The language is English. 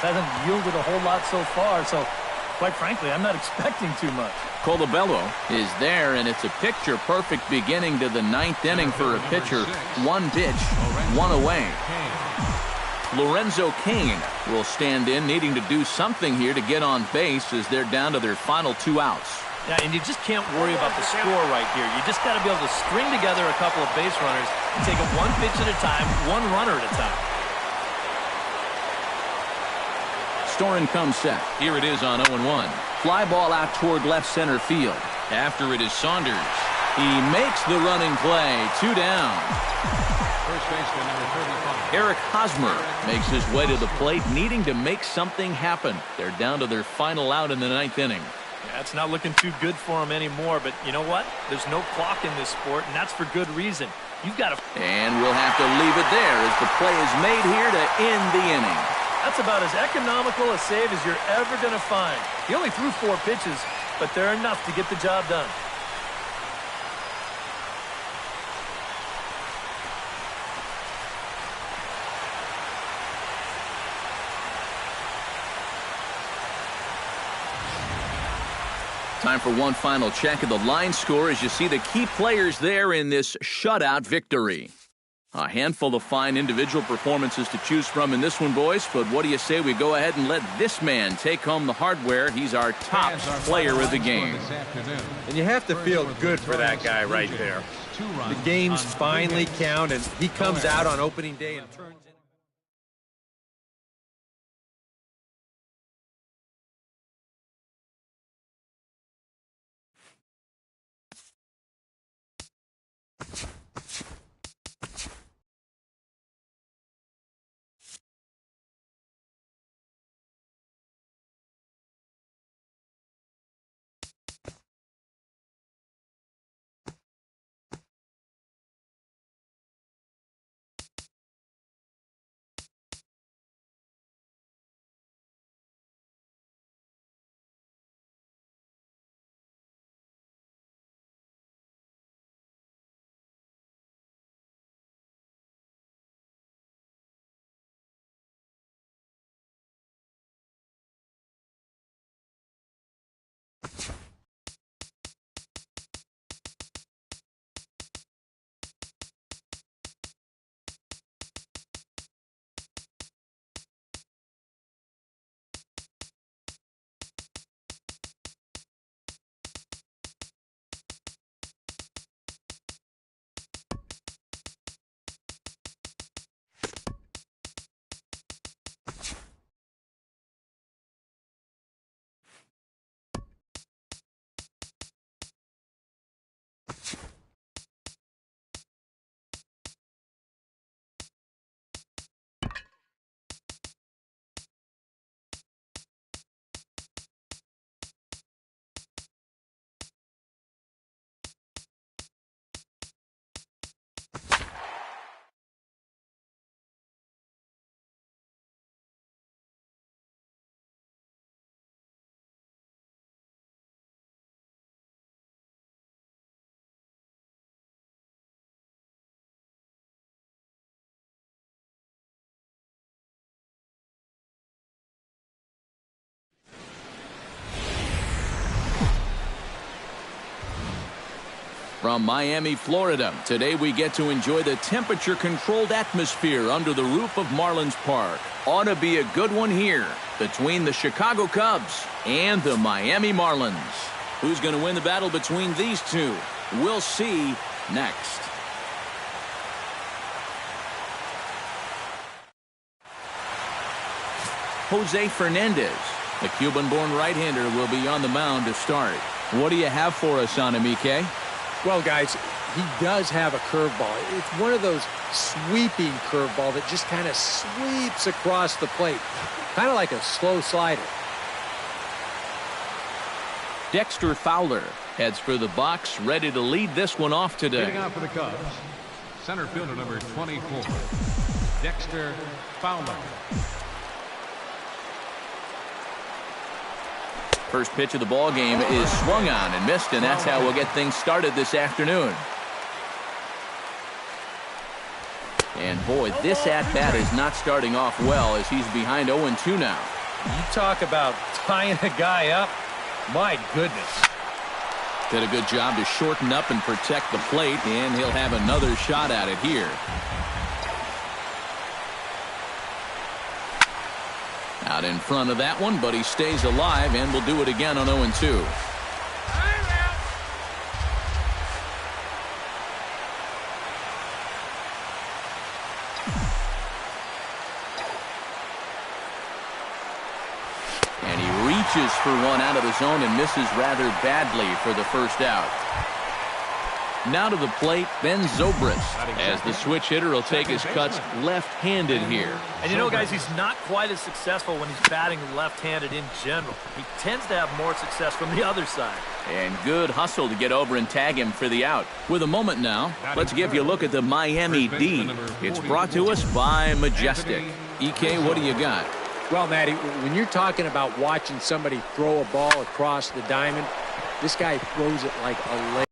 hasn't yielded a whole lot so far, so quite frankly, I'm not expecting too much. Colabello is there, and it's a picture-perfect beginning to the ninth inning for a pitcher. One pitch, one away. Lorenzo Cain will stand in, needing to do something here to get on base as they're down to their final 2 outs. Yeah, and you just can't worry about the score right here. You just got to be able to string together a couple of base runners and take it one pitch at a time, one runner at a time. Storen comes set. Here it is on 0-1. Fly ball out toward left center field. After it is Saunders. He makes the running play. 2 down. First baseman number 35. Eric Hosmer makes his way to the plate, needing to make something happen. They're down to their final out in the 9th inning. Yeah, it's not looking too good for him anymore, but you know what? There's no clock in this sport, and that's for good reason. You've got to... And we'll have to leave it there as the play is made here to end the inning. That's about as economical a save as you're ever going to find. He only threw 4 pitches, but they're enough to get the job done. Time for one final check of the line score as you see the key players there in this shutout victory. A handful of fine individual performances to choose from in this one, boys, but what do you say we go ahead and let this man take home the hardware? He's our top player of the game. And you have to feel good for that guy right there. The games finally count, and he comes out on opening day and turns in. From Miami, Florida, today we get to enjoy the temperature-controlled atmosphere under the roof of Marlins Park. Ought to be a good one here between the Chicago Cubs and the Miami Marlins. Who's going to win the battle between these two? We'll see next. Jose Fernandez, the Cuban-born right-hander, will be on the mound to start. What do you have for us on him, EK? Well, guys, he does have a curveball. It's one of those sweeping curveball that just kind of sweeps across the plate, kind of like a slow slider. Dexter Fowler heads for the box, ready to lead this one off today. Leading out for the Cubs, center fielder number 24, Dexter Fowler. First pitch of the ball game is swung on and missed, and that's how we'll get things started this afternoon. And boy, this at-bat is not starting off well as he's behind 0-2 now. You talk about tying a guy up. My goodness. Did a good job to shorten up and protect the plate, and he'll have another shot at it here. Out in front of that one, but he stays alive and will do it again on 0-2. And he reaches for one out of the zone and misses rather badly for the first out. Now to the plate, Ben Zobrist, as the switch hitter will take his cuts left-handed here. And you know, guys, he's not quite as successful when he's batting left-handed in general. He tends to have more success from the other side. And good hustle to get over and tag him for the out. With a moment now, let's give you a look at the Miami D. It's brought to us by Majestic. EK, what do you got? Well, Matty, when you're talking about watching somebody throw a ball across the diamond, this guy throws it like a